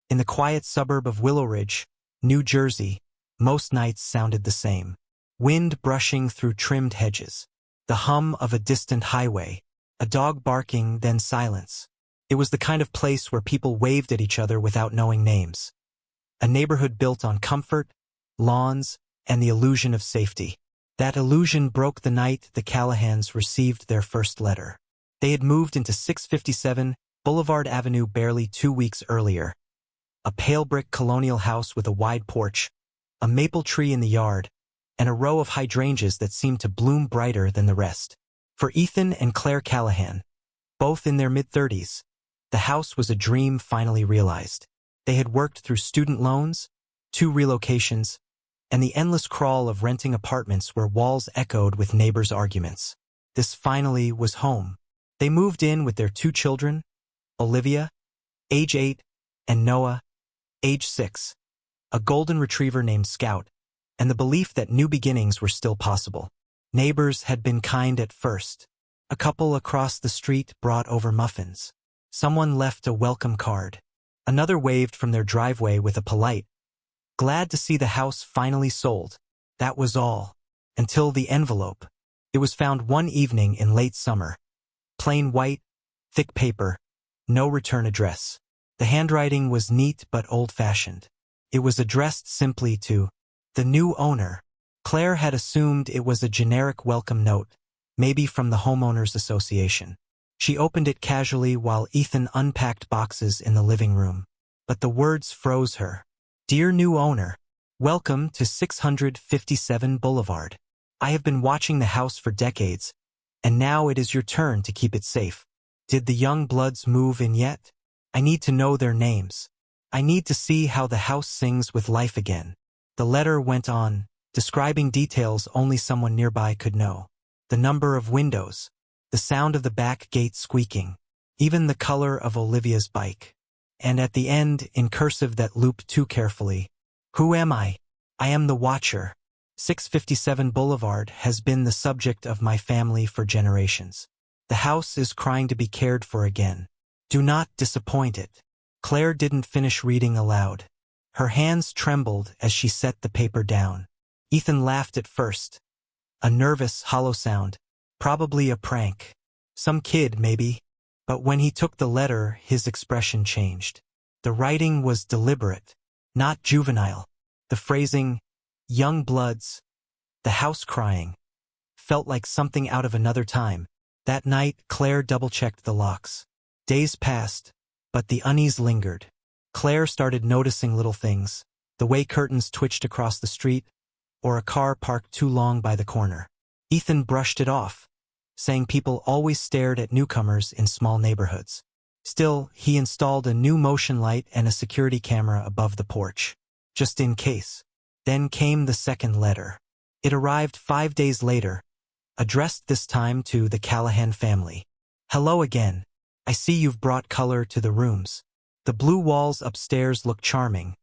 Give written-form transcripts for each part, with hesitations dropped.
In the quiet suburb of Willow Ridge, New Jersey, most nights sounded the same. Wind brushing through trimmed hedges, the hum of a distant highway, a dog barking, then silence. It was the kind of place where people waved at each other without knowing names. A neighborhood built on comfort, lawns, and the illusion of safety. That illusion broke the night the Callahans received their first letter. They had moved into 657 Boulevard Avenue barely 2 weeks earlier. A pale brick colonial house with a wide porch, a maple tree in the yard, and a row of hydrangeas that seemed to bloom brighter than the rest. For Ethan and Claire Callahan, both in their mid-30s, the house was a dream finally realized. They had worked through student loans, 2 relocations, and the endless crawl of renting apartments where walls echoed with neighbors' arguments. This finally was home. They moved in with their 2 children, Olivia, age 8, and Noah, age 6, a golden retriever named Scout, and the belief that new beginnings were still possible. Neighbors had been kind at first. A couple across the street brought over muffins. Someone left a welcome card. Another waved from their driveway with a polite, "Glad to see the house finally sold." That was all. Until the envelope. It was found one evening in late summer. Plain white, thick paper, no return address. The handwriting was neat but old-fashioned. It was addressed simply to the new owner. Claire had assumed it was a generic welcome note, maybe from the homeowners association. She opened it casually while Ethan unpacked boxes in the living room. But the words froze her. "Dear new owner, welcome to 657 Boulevard. I have been watching the house for decades, and now it is your turn to keep it safe. Did the young bloods move in yet? I need to know their names. I need to see how the house sings with life again." The letter went on, describing details only someone nearby could know. The number of windows, the sound of the back gate squeaking, even the color of Olivia's bike. And at the end, in cursive that looped too carefully, "Who am I? I am the Watcher. 657 Boulevard has been the subject of my family for generations. The house is crying to be cared for again. Do not disappoint it." Claire didn't finish reading aloud. Her hands trembled as she set the paper down. Ethan laughed at first. A nervous, hollow sound. Probably a prank. Some kid, maybe. But when he took the letter, his expression changed. The writing was deliberate, not juvenile. The phrasing, "young bloods," "the house crying," felt like something out of another time. That night, Claire double-checked the locks. Days passed, but the unease lingered. Claire started noticing little things, the way curtains twitched across the street, or a car parked too long by the corner. Ethan brushed it off, saying people always stared at newcomers in small neighborhoods. Still, he installed a new motion light and a security camera above the porch, just in case. Then came the second letter. It arrived 5 days later, addressed this time to the Callahan family. "Hello again. I see you've brought color to the rooms. The blue walls upstairs look charming,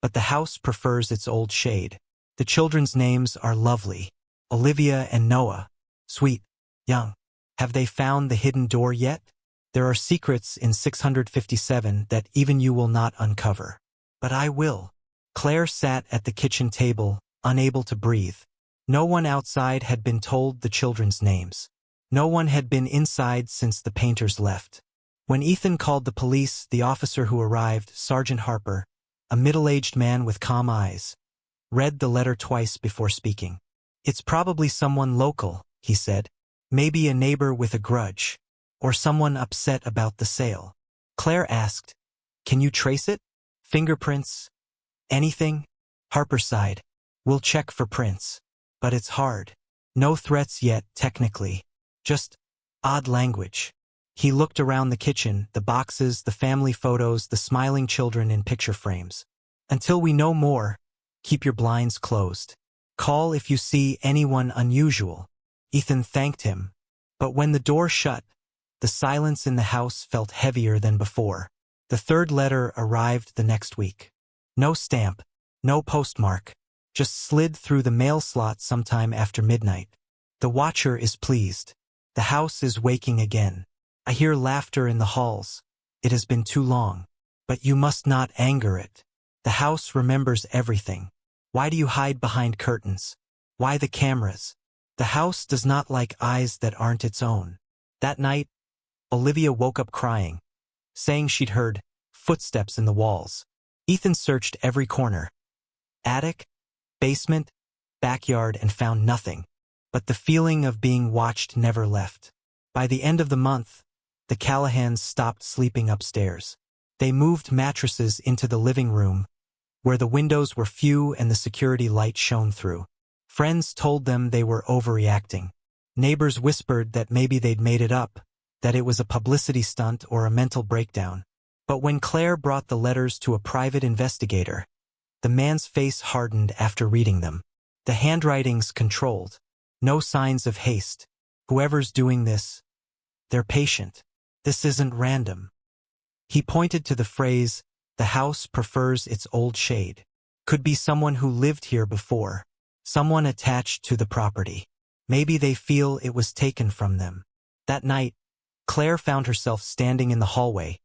but the house prefers its old shade. The children's names are lovely. Olivia and Noah. Sweet. Young. Have they found the hidden door yet? There are secrets in 657 that even you will not uncover. But I will." Claire sat at the kitchen table, unable to breathe. No one outside had been told the children's names. No one had been inside since the painters left. When Ethan called the police, the officer who arrived, Sergeant Harper, a middle-aged man with calm eyes, read the letter twice before speaking. "It's probably someone local," he said. "Maybe a neighbor with a grudge, or someone upset about the sale." Claire asked, "Can you trace it? Fingerprints? Anything?" Harper sighed. "We'll check for prints. But it's hard. No threats yet, technically. Just odd language." He looked around the kitchen, the boxes, the family photos, the smiling children in picture frames. "Until we know more, keep your blinds closed. Call if you see anyone unusual." Ethan thanked him, but when the door shut, the silence in the house felt heavier than before. The third letter arrived the next week. No stamp, no postmark, just slid through the mail slot sometime after midnight. "The Watcher is pleased. The house is waking again. I hear laughter in the halls. It has been too long. But you must not anger it. The house remembers everything. Why do you hide behind curtains? Why the cameras? The house does not like eyes that aren't its own. That night, Olivia woke up crying, saying she'd heard footsteps in the walls. Ethan searched every corner, attic, basement, backyard, and found nothing. But the feeling of being watched never left. By the end of the month, the Callahans stopped sleeping upstairs. They moved mattresses into the living room, where the windows were few and the security light shone through. Friends told them they were overreacting. Neighbors whispered that maybe they'd made it up, that it was a publicity stunt or a mental breakdown. But when Claire brought the letters to a private investigator, the man's face hardened after reading them. The handwriting's controlled. No signs of haste. Whoever's doing this, they're patient. This isn't random. He pointed to the phrase, "The house prefers its old shade." Could be someone who lived here before. Someone attached to the property. Maybe they feel it was taken from them. That night, Claire found herself standing in the hallway,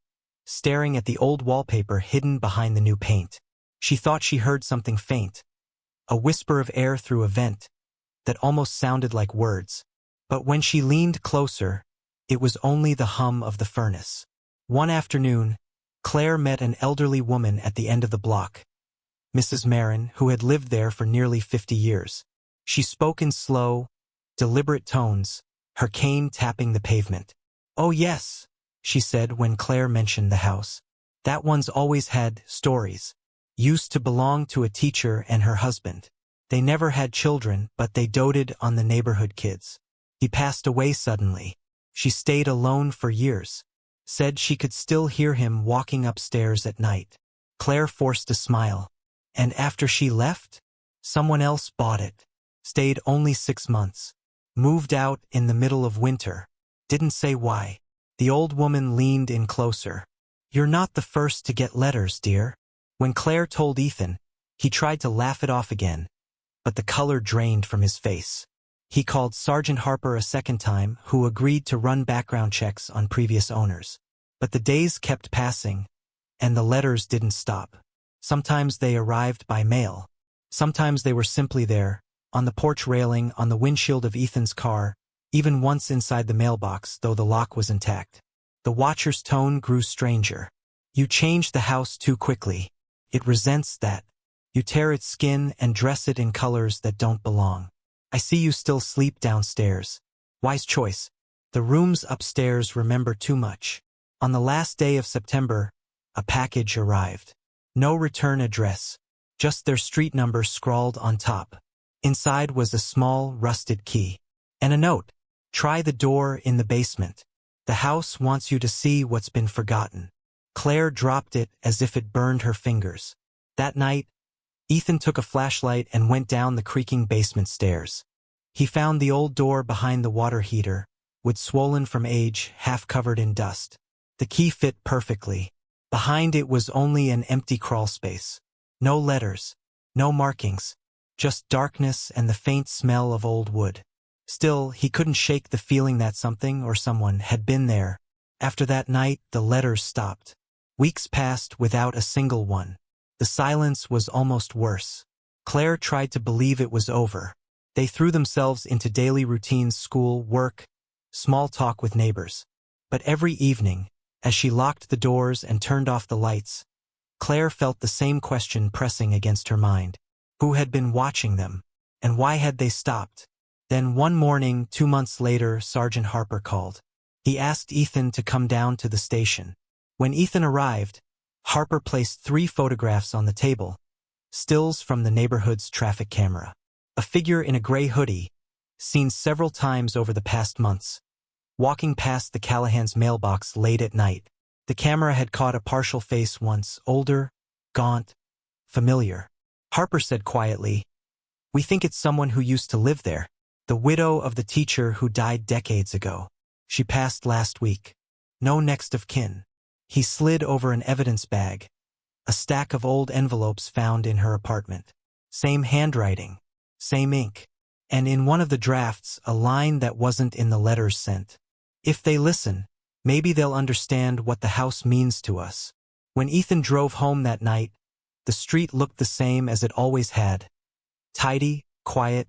staring at the old wallpaper hidden behind the new paint. She thought she heard something faint, a whisper of air through a vent that almost sounded like words. But when she leaned closer, it was only the hum of the furnace. One afternoon, Claire met an elderly woman at the end of the block, Mrs. Marin, who had lived there for nearly 50 years. She spoke in slow, deliberate tones, her cane tapping the pavement. "Oh yes," she said when Claire mentioned the house. "That one's always had stories. Used to belong to a teacher and her husband. They never had children, but they doted on the neighborhood kids. He passed away suddenly. She stayed alone for years. Said she could still hear him walking upstairs at night." Claire forced a smile. "And after she left? Someone else bought it. Stayed only 6 months. Moved out in the middle of winter. Didn't say why." The old woman leaned in closer. "You're not the first to get letters, dear." When Claire told Ethan, he tried to laugh it off again, but the color drained from his face. He called Sergeant Harper a second time, who agreed to run background checks on previous owners. But the days kept passing, and the letters didn't stop. Sometimes they arrived by mail. Sometimes they were simply there, on the porch railing, on the windshield of Ethan's car, even once inside the mailbox, though the lock was intact. The watcher's tone grew stranger. "You change the house too quickly. It resents that. You tear its skin and dress it in colors that don't belong. I see you still sleep downstairs. Wise choice. The rooms upstairs remember too much." On the last day of September, a package arrived. No return address, just their street number scrawled on top. Inside was a small, rusted key. And a note. "Try the door in the basement. The house wants you to see what's been forgotten." Claire dropped it as if it burned her fingers. That night, Ethan took a flashlight and went down the creaking basement stairs. He found the old door behind the water heater, wood swollen from age, half covered in dust. The key fit perfectly. Behind it was only an empty crawl space. No letters, no markings, just darkness and the faint smell of old wood. Still, he couldn't shake the feeling that something or someone had been there. After that night, the letters stopped. Weeks passed without a single one. The silence was almost worse. Claire tried to believe it was over. They threw themselves into daily routines: school, work, small talk with neighbors. But every evening, as she locked the doors and turned off the lights, Claire felt the same question pressing against her mind. Who had been watching them? And why had they stopped? Then one morning, 2 months later, Sergeant Harper called. He asked Ethan to come down to the station. When Ethan arrived, Harper placed 3 photographs on the table, stills from the neighborhood's traffic camera. A figure in a gray hoodie, seen several times over the past months, walking past the Callahan's mailbox late at night. The camera had caught a partial face once, older, gaunt, familiar. Harper said quietly, "We think it's someone who used to live there. The widow of the teacher who died decades ago. She passed last week. No next of kin." He slid over an evidence bag, a stack of old envelopes found in her apartment. Same handwriting, same ink, and in one of the drafts, a line that wasn't in the letters sent. "If they listen, maybe they'll understand what the house means to us. When Ethan drove home that night, the street looked the same as it always had. Tidy, quiet,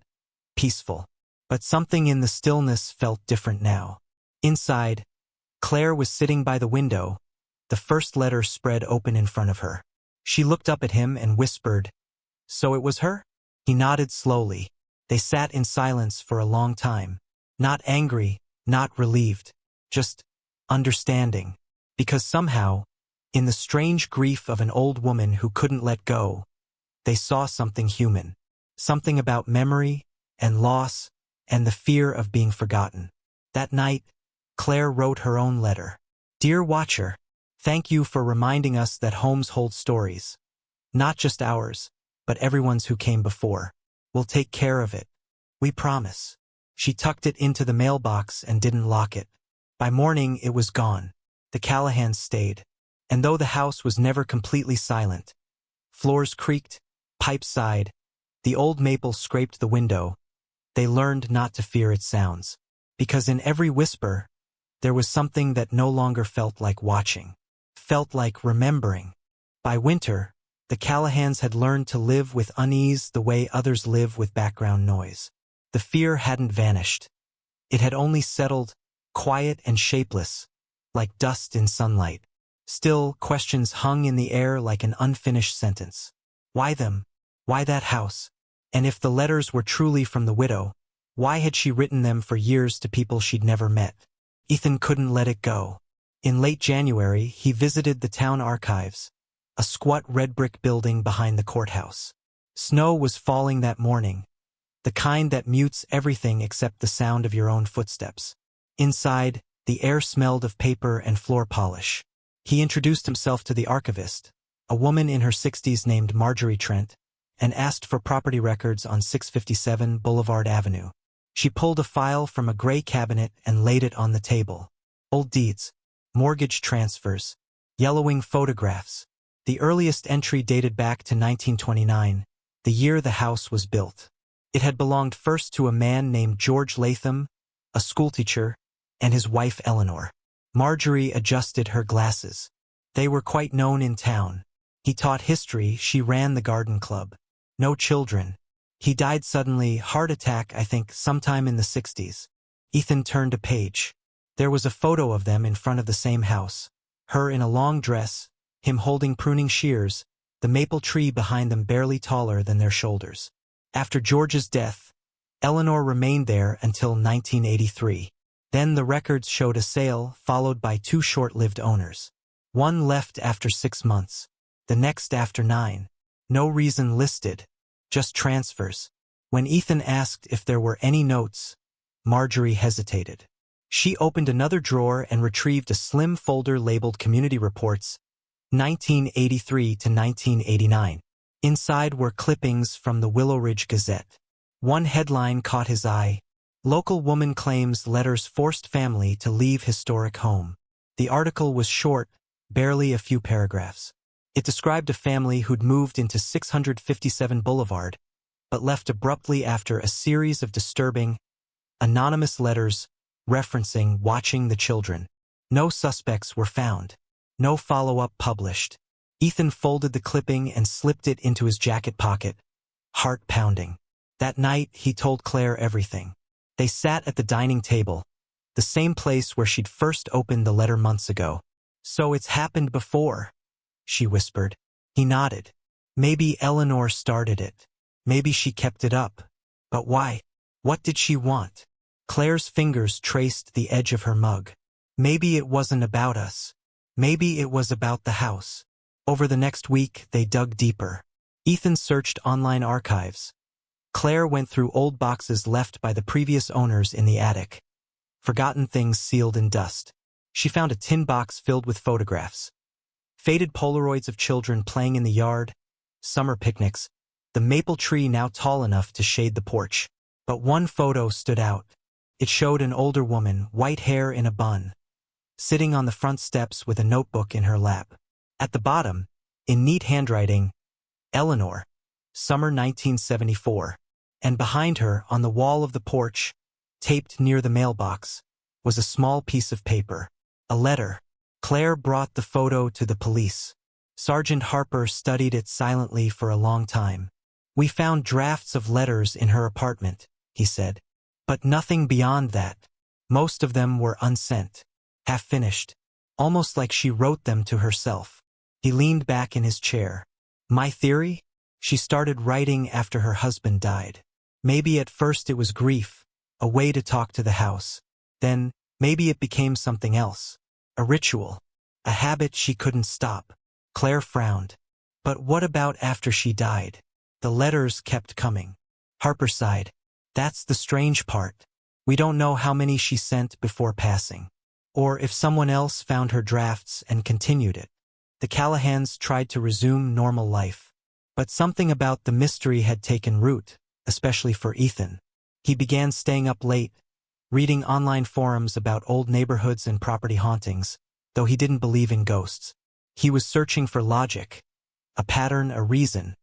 peaceful. But something in the stillness felt different now. Inside, Claire was sitting by the window, the first letter spread open in front of her. She looked up at him and whispered, "So it was her?" He nodded slowly. They sat in silence for a long time. Not angry, not relieved, just understanding. Because somehow, in the strange grief of an old woman who couldn't let go, they saw something human. Something about memory and loss and the fear of being forgotten. That night, Claire wrote her own letter. "Dear Watcher, thank you for reminding us that homes hold stories. Not just ours, but everyone's who came before. We'll take care of it. We promise." She tucked it into the mailbox and didn't lock it. By morning, it was gone. The Callahans stayed. And though the house was never completely silent, floors creaked, pipes sighed, the old maple scraped the window, they learned not to fear its sounds. Because in every whisper, there was something that no longer felt like watching, felt like remembering. By winter, the Callahans had learned to live with unease the way others live with background noise. The fear hadn't vanished. It had only settled, quiet and shapeless, like dust in sunlight. Still, questions hung in the air like an unfinished sentence. Why them? Why that house? And if the letters were truly from the widow, why had she written them for years to people she'd never met? Ethan couldn't let it go. In late January, he visited the town archives, a squat red brick building behind the courthouse. Snow was falling that morning, the kind that mutes everything except the sound of your own footsteps. Inside, the air smelled of paper and floor polish. He introduced himself to the archivist, a woman in her 60s named Marjorie Trent, and asked for property records on 657 Boulevard Avenue. She pulled a file from a gray cabinet and laid it on the table. Old deeds, mortgage transfers, yellowing photographs. The earliest entry dated back to 1929, the year the house was built. It had belonged first to a man named George Latham, a schoolteacher, and his wife Eleanor. Marjorie adjusted her glasses. They were quite known in town. He taught history, she ran the garden club. No children. He died suddenly, heart attack, I think, sometime in the 60s. Ethan turned a page. There was a photo of them in front of the same house. Her in a long dress, him holding pruning shears, the maple tree behind them barely taller than their shoulders. After George's death, Eleanor remained there until 1983. Then the records showed a sale, followed by two short-lived owners. One left after 6 months, the next after 9. No reason listed, just transfers. When Ethan asked if there were any notes, Marjorie hesitated. She opened another drawer and retrieved a slim folder labeled Community Reports, 1983 to 1989. Inside were clippings from the Willow Ridge Gazette. One headline caught his eye. Local woman claims letters forced family to leave historic home. The article was short, barely a few paragraphs. It described a family who'd moved into 657 Boulevard, but left abruptly after a series of disturbing, anonymous letters referencing watching the children. No suspects were found. No follow-up published. Ethan folded the clipping and slipped it into his jacket pocket, heart pounding. That night, he told Claire everything. They sat at the dining table, the same place where she'd first opened the letter months ago. "So it's happened before," she whispered. He nodded. Maybe Eleanor started it. Maybe she kept it up. But why? What did she want? Claire's fingers traced the edge of her mug. Maybe it wasn't about us. Maybe it was about the house. Over the next week, they dug deeper. Ethan searched online archives. Claire went through old boxes left by the previous owners in the attic. Forgotten things sealed in dust. She found a tin box filled with photographs. Faded Polaroids of children playing in the yard, summer picnics, the maple tree now tall enough to shade the porch. But one photo stood out. It showed an older woman, white hair in a bun, sitting on the front steps with a notebook in her lap. At the bottom, in neat handwriting, Eleanor, summer 1974. And behind her, on the wall of the porch, taped near the mailbox, was a small piece of paper. A letter. Claire brought the photo to the police. Sergeant Harper studied it silently for a long time. "We found drafts of letters in her apartment," he said. "But nothing beyond that. Most of them were unsent, half-finished, almost like she wrote them to herself." He leaned back in his chair. "My theory? She started writing after her husband died. Maybe at first it was grief, a way to talk to the house. Then, maybe it became something else. A ritual. A habit she couldn't stop." Claire frowned. "But what about after she died?" "The letters kept coming." Harper sighed. "That's the strange part. We don't know how many she sent before passing. Or if someone else found her drafts and continued it." The Callahans tried to resume normal life. But something about the mystery had taken root, especially for Ethan. He began staying up late, reading online forums about old neighborhoods and property hauntings, though he didn't believe in ghosts. He was searching for logic, a pattern, a reason,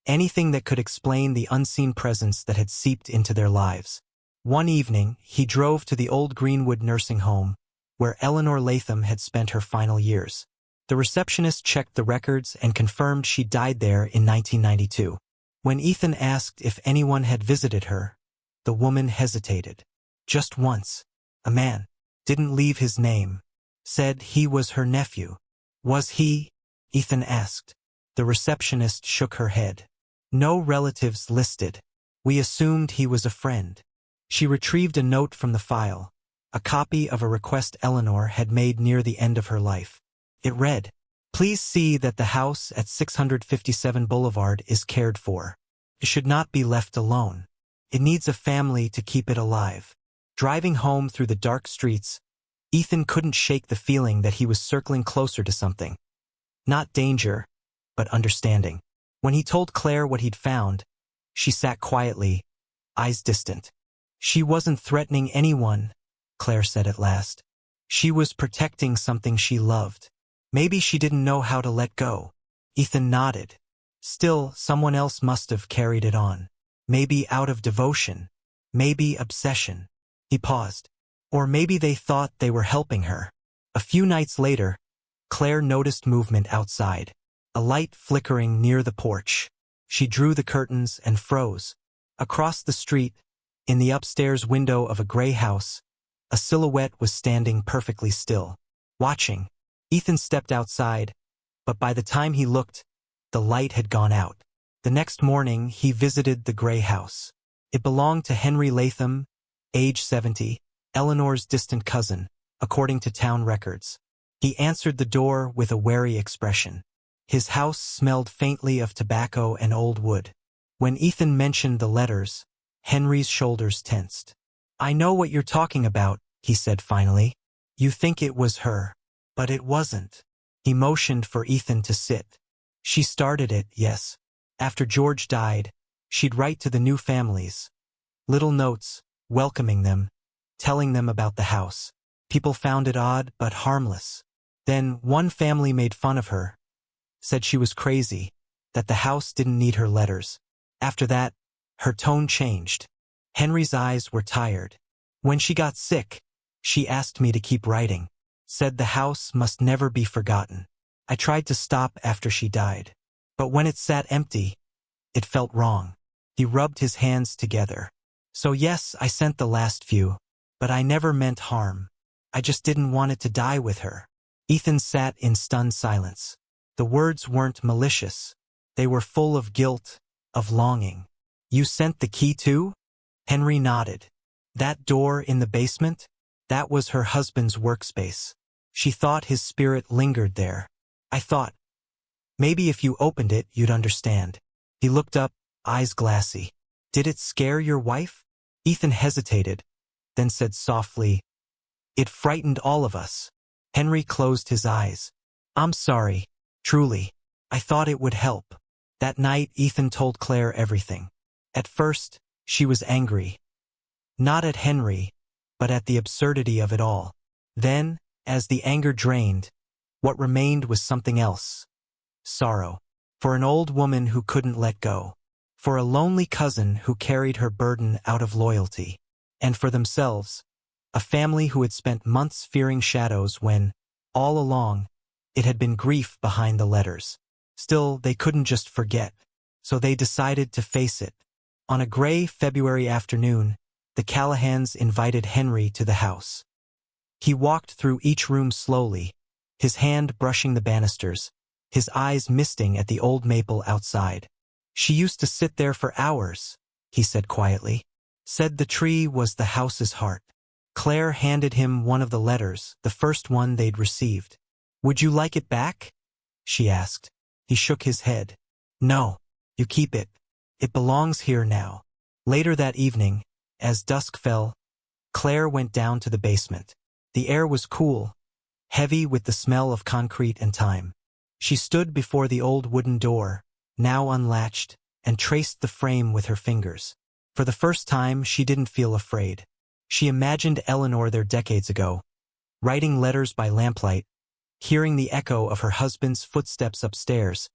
anything that could explain the unseen presence that had seeped into their lives. One evening, he drove to the old Greenwood nursing home, where Eleanor Latham had spent her final years. The receptionist checked the records and confirmed she died there in 1992. When Ethan asked if anyone had visited her, the woman hesitated. Just once. A man, didn't leave his name, said he was her nephew. "Was he?" Ethan asked. The receptionist shook her head. "No relatives listed. We assumed he was a friend." She retrieved a note from the file, a copy of a request Eleanor had made near the end of her life. It read, "Please see that the house at 657 Boulevard is cared for. It should not be left alone. It needs a family to keep it alive." Driving home through the dark streets, Ethan couldn't shake the feeling that he was circling closer to something. Not danger, but understanding. When he told Claire what he'd found, she sat quietly, eyes distant. "She wasn't threatening anyone," Claire said at last. "She was protecting something she loved. Maybe she didn't know how to let go." Ethan nodded. Still, someone else must have carried it on. Maybe out of devotion. Maybe obsession. He paused. Or maybe they thought they were helping her. A few nights later, Claire noticed movement outside, a light flickering near the porch. She drew the curtains and froze. Across the street, in the upstairs window of a gray house, a silhouette was standing perfectly still, watching. Ethan stepped outside, but by the time he looked, the light had gone out. The next morning, he visited the gray house. It belonged to Henry Latham, age 70, Eleanor's distant cousin, according to town records. He answered the door with a wary expression. His house smelled faintly of tobacco and old wood. When Ethan mentioned the letters, Henry's shoulders tensed. "I know what you're talking about," he said finally. "You think it was her. But it wasn't." He motioned for Ethan to sit. "She started it, yes. After George died, she'd write to the new families. Little notes, welcoming them, telling them about the house. People found it odd but harmless. Then one family made fun of her, said she was crazy, that the house didn't need her letters. After that, her tone changed. Henry's eyes were tired. When she got sick, she asked me to keep writing, said the house must never be forgotten. I tried to stop after she died. But when it sat empty, it felt wrong." He rubbed his hands together. "So yes, I sent the last few, but I never meant harm. I just didn't want it to die with her." Ethan sat in stunned silence. The words weren't malicious. They were full of guilt, of longing. "You sent the key too?" Henry nodded. "That door in the basement? That was her husband's workspace. She thought his spirit lingered there. I thought, maybe if you opened it, you'd understand." He looked up, eyes glassy. "Did it scare your wife?" Ethan hesitated, then said softly, "It frightened all of us." Henry closed his eyes. "I'm sorry, truly. I thought it would help." That night, Ethan told Claire everything. At first, she was angry. Not at Henry, but at the absurdity of it all. Then, as the anger drained, what remained was something else. Sorrow. For an old woman who couldn't let go. For a lonely cousin who carried her burden out of loyalty. And for themselves, a family who had spent months fearing shadows when, all along, It had been grief behind the letters. Still, they couldn't just forget, so they decided to face it. On a gray February afternoon, the Callahans invited Henry to the house. He walked through each room slowly, his hand brushing the banisters, his eyes misting at the old maple outside. "She used to sit there for hours," he said quietly. Said the tree was the house's heart. Claire handed him one of the letters, the first one they'd received. "Would you like it back?" she asked. He shook his head. "No, you keep it. It belongs here now." Later that evening, as dusk fell, Claire went down to the basement. The air was cool, heavy with the smell of concrete and time. She stood before the old wooden door, now unlatched, and traced the frame with her fingers. For the first time, she didn't feel afraid. She imagined Eleanor there decades ago, writing letters by lamplight, hearing the echo of her husband's footsteps upstairs,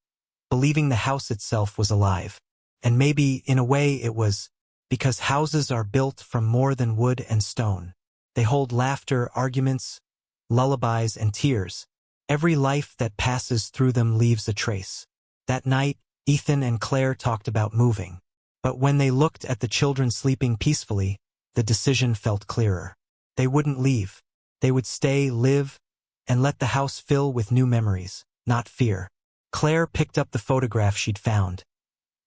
believing the house itself was alive. And maybe, in a way, it was, because houses are built from more than wood and stone. They hold laughter, arguments, lullabies, and tears. Every life that passes through them leaves a trace. That night, Ethan and Claire talked about moving. But when they looked at the children sleeping peacefully, the decision felt clearer. They wouldn't leave. They would stay, live, and let the house fill with new memories, not fear. Claire picked up the photograph she'd found,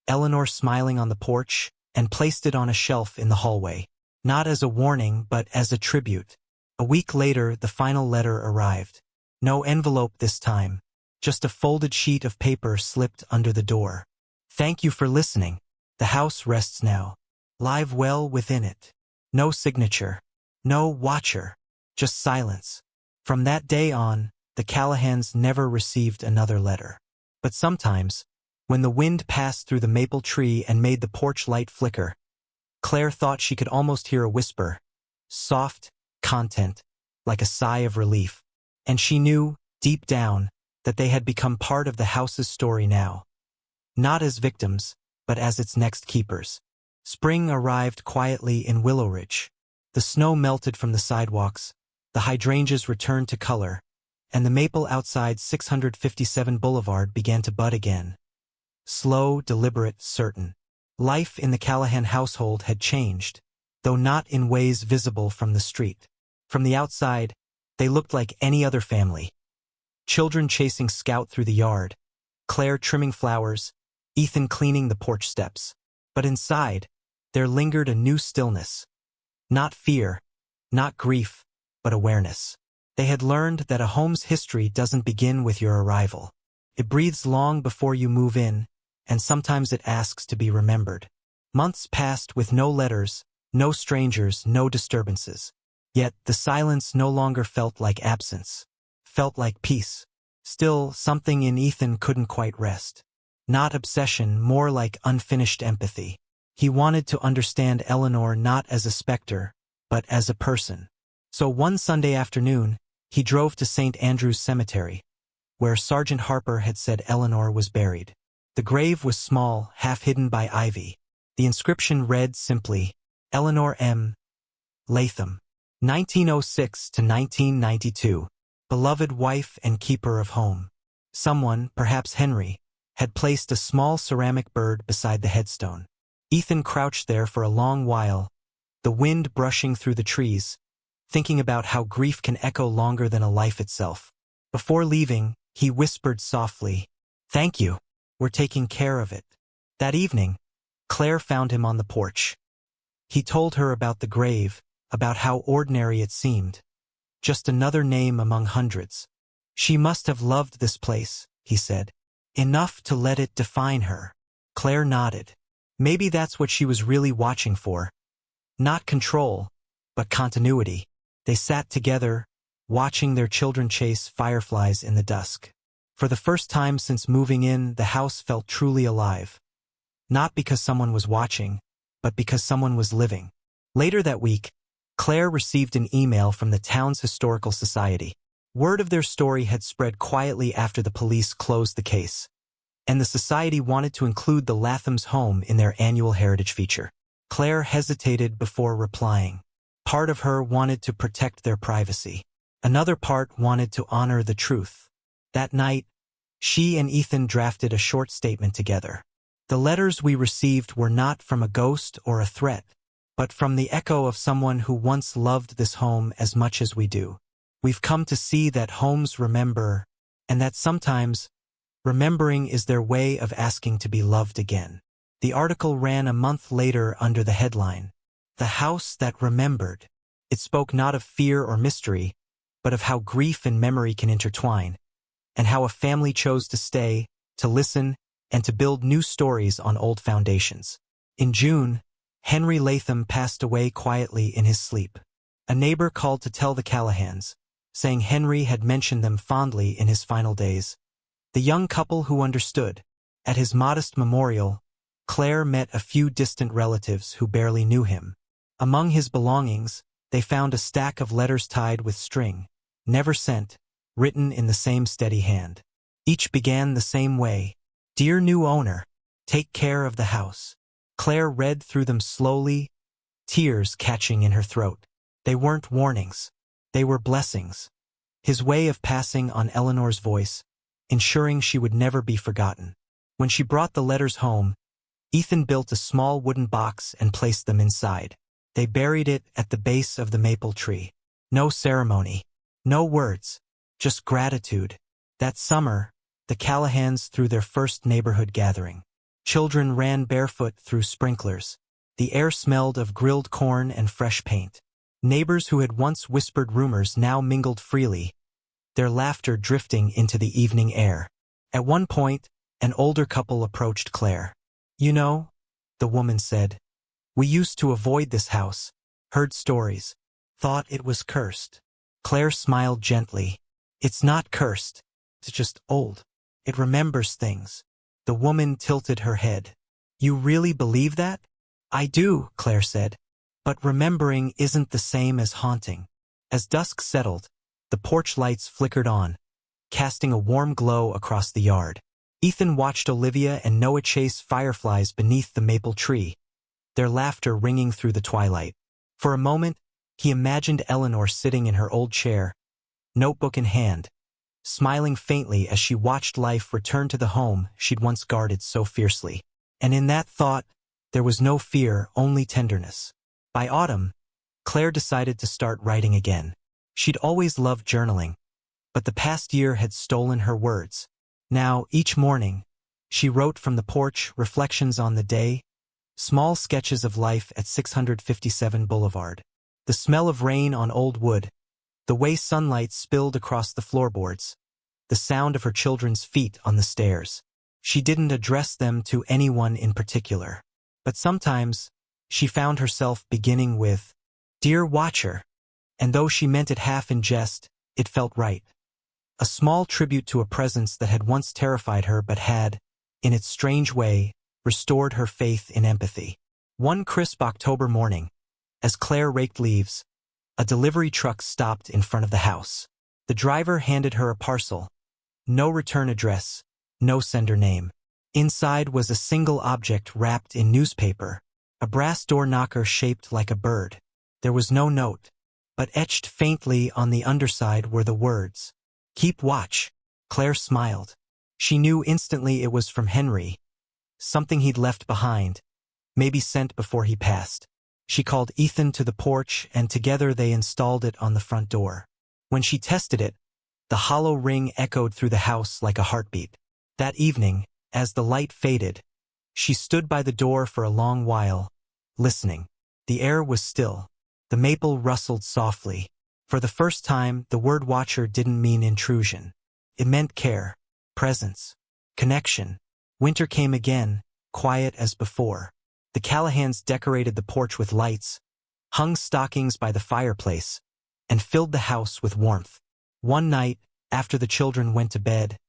Eleanor smiling on the porch, and placed it on a shelf in the hallway. Not as a warning, but as a tribute. A week later, the final letter arrived. No envelope this time, just a folded sheet of paper slipped under the door. "Thank you for listening. The house rests now. Live well within it." No signature, no watcher, just silence. From that day on, the Callahans never received another letter. But sometimes, when the wind passed through the maple tree and made the porch light flicker, Claire thought she could almost hear a whisper, soft, content, like a sigh of relief. And she knew, deep down, that they had become part of the house's story now. Not as victims, but as its next keepers. Spring arrived quietly in Willow Ridge. The snow melted from the sidewalks, the hydrangeas returned to color, and the maple outside 657 Boulevard began to bud again. Slow, deliberate, certain. Life in the Callahan household had changed, though not in ways visible from the street. From the outside, they looked like any other family. Children chasing Scout through the yard, Claire trimming flowers, Ethan cleaning the porch steps. But inside, there lingered a new stillness. Not fear, not grief, but awareness. They had learned that a home's history doesn't begin with your arrival. It breathes long before you move in, and sometimes it asks to be remembered. Months passed with no letters, no strangers, no disturbances. Yet the silence no longer felt like absence, felt like peace. Still, something in Ethan couldn't quite rest. Not obsession, more like unfinished empathy. He wanted to understand Eleanor not as a specter, but as a person. So one Sunday afternoon, he drove to St. Andrew's Cemetery, where Sergeant Harper had said Eleanor was buried. The grave was small, half hidden by ivy. The inscription read simply, Eleanor M. Latham, 1906 to 1992, beloved wife and keeper of home. Someone, perhaps Henry, had placed a small ceramic bird beside the headstone. Ethan crouched there for a long while, the wind brushing through the trees, thinking about how grief can echo longer than a life itself. Before leaving, he whispered softly, "Thank you. We're taking care of it." That evening, Claire found him on the porch. He told her about the grave, about how ordinary it seemed. Just another name among hundreds. She must have loved this place, he said. Enough to let it define her. Claire nodded. Maybe that's what she was really watching for. Not control, but continuity. They sat together, watching their children chase fireflies in the dusk. For the first time since moving in, the house felt truly alive. Not because someone was watching, but because someone was living. Later that week, Claire received an email from the town's historical society. Word of their story had spread quietly after the police closed the case, and the society wanted to include the Latham's home in their annual heritage feature. Claire hesitated before replying. Part of her wanted to protect their privacy. Another part wanted to honor the truth. That night, she and Ethan drafted a short statement together. The letters we received were not from a ghost or a threat, but from the echo of someone who once loved this home as much as we do. We've come to see that homes remember, and that sometimes remembering is their way of asking to be loved again. The article ran a month later under the headline, "The House That Remembered." It spoke not of fear or mystery, but of how grief and memory can intertwine, and how a family chose to stay, to listen, and to build new stories on old foundations. In June, Henry Latham passed away quietly in his sleep. A neighbor called to tell the Callahans, saying Henry had mentioned them fondly in his final days. The young couple who understood. At his modest memorial, Claire met a few distant relatives who barely knew him. Among his belongings, they found a stack of letters tied with string, never sent, written in the same steady hand. Each began the same way, "Dear new owner, take care of the house." Claire read through them slowly, tears catching in her throat. They weren't warnings. They were blessings. His way of passing on Eleanor's voice, ensuring she would never be forgotten. When she brought the letters home, Ethan built a small wooden box and placed them inside. They buried it at the base of the maple tree. No ceremony, no words, just gratitude. That summer, the Callahans threw their first neighborhood gathering. Children ran barefoot through sprinklers. The air smelled of grilled corn and fresh paint. Neighbors who had once whispered rumors now mingled freely, their laughter drifting into the evening air. At one point, an older couple approached Claire. "You know," the woman said, "we used to avoid this house, heard stories, thought it was cursed." Claire smiled gently. "It's not cursed. It's just old. It remembers things." The woman tilted her head. "You really believe that?" "I do," Claire said. "But remembering isn't the same as haunting." As dusk settled, the porch lights flickered on, casting a warm glow across the yard. Ethan watched Olivia and Noah chase fireflies beneath the maple tree, their laughter ringing through the twilight. For a moment, he imagined Eleanor sitting in her old chair, notebook in hand, smiling faintly as she watched life return to the home she'd once guarded so fiercely. And in that thought, there was no fear, only tenderness. By autumn, Claire decided to start writing again. She'd always loved journaling, but the past year had stolen her words. Now, each morning, she wrote from the porch reflections on the day, small sketches of life at 657 Boulevard. The smell of rain on old wood, the way sunlight spilled across the floorboards, the sound of her children's feet on the stairs. She didn't address them to anyone in particular, but sometimes she found herself beginning with, "Dear Watcher," and though she meant it half in jest, it felt right. A small tribute to a presence that had once terrified her but had, in its strange way, restored her faith in empathy. One crisp October morning, as Claire raked leaves, a delivery truck stopped in front of the house. The driver handed her a parcel. No return address, no sender name. Inside was a single object wrapped in newspaper, a brass door knocker shaped like a bird. There was no note, but etched faintly on the underside were the words, "Keep watch." Claire smiled. She knew instantly it was from Henry, something he'd left behind, maybe sent before he passed. She called Ethan to the porch, and together they installed it on the front door. When she tested it, the hollow ring echoed through the house like a heartbeat. That evening, as the light faded, she stood by the door for a long while, listening. The air was still. The maple rustled softly. For the first time, the word watcher didn't mean intrusion. It meant care, presence, connection. Winter came again, quiet as before. The Callahans decorated the porch with lights, hung stockings by the fireplace, and filled the house with warmth. One night, after the children went to bed,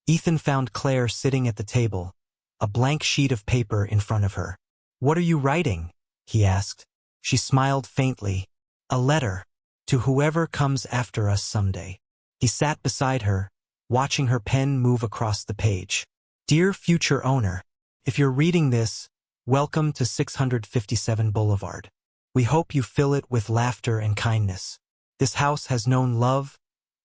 Ethan found Claire sitting at the table, a blank sheet of paper in front of her. "What are you writing?" he asked. She smiled faintly. "A letter. To whoever comes after us someday." He sat beside her, watching her pen move across the page. "Dear future owner, if you're reading this, welcome to 657 Boulevard. We hope you fill it with laughter and kindness. This house has known love,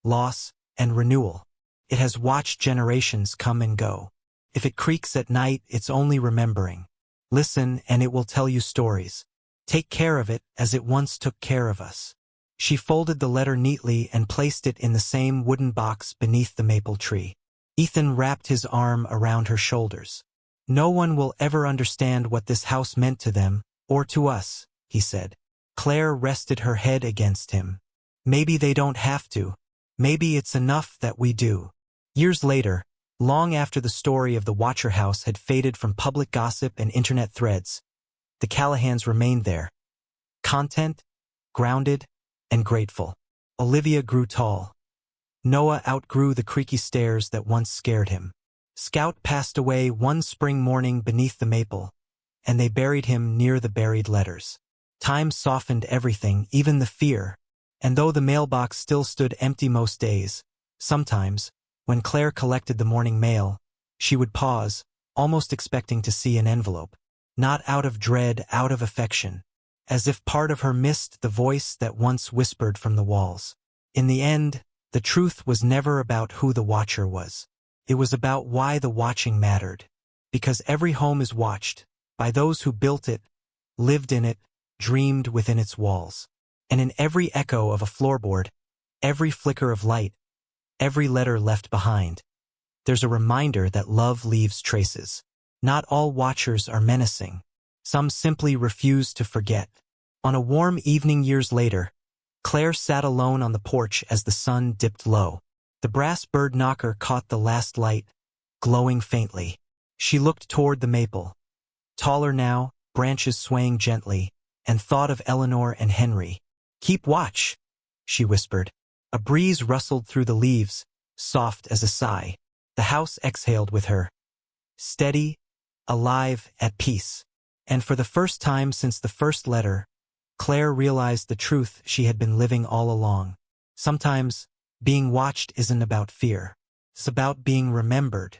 loss, and renewal. It has watched generations come and go. If it creaks at night, it's only remembering. Listen, and it will tell you stories. Take care of it as it once took care of us. She folded the letter neatly and placed it in the same wooden box beneath the maple tree. Ethan wrapped his arm around her shoulders. No one will ever understand what this house meant to them, or to us, he said. Claire rested her head against him. Maybe they don't have to. Maybe it's enough that we do. Years later, long after the story of the Watcher house had faded from public gossip and internet threads, the Callahans remained there. Content, grounded, and grateful. Olivia grew tall. Noah outgrew the creaky stairs that once scared him. Scout passed away one spring morning beneath the maple, and they buried him near the buried letters. Time softened everything, even the fear, and though the mailbox still stood empty most days, sometimes, when Claire collected the morning mail, she would pause, almost expecting to see an envelope. Not out of dread, out of affection, as if part of her missed the voice that once whispered from the walls. In the end, the truth was never about who the Watcher was. It was about why the watching mattered. Because every home is watched, by those who built it, lived in it, dreamed within its walls. And in every echo of a floorboard, every flicker of light, every letter left behind, there's a reminder that love leaves traces. Not all Watchers are menacing. Some simply refuse to forget. On a warm evening years later, Claire sat alone on the porch as the sun dipped low. The brass bird knocker caught the last light, glowing faintly. She looked toward the maple. Taller now, branches swaying gently, and thought of Eleanor and Henry. "Keep watch," she whispered. A breeze rustled through the leaves, soft as a sigh. The house exhaled with her. Steady, alive, at peace. And for the first time since the first letter, Claire realized the truth she had been living all along. Sometimes, being watched isn't about fear. It's about being remembered.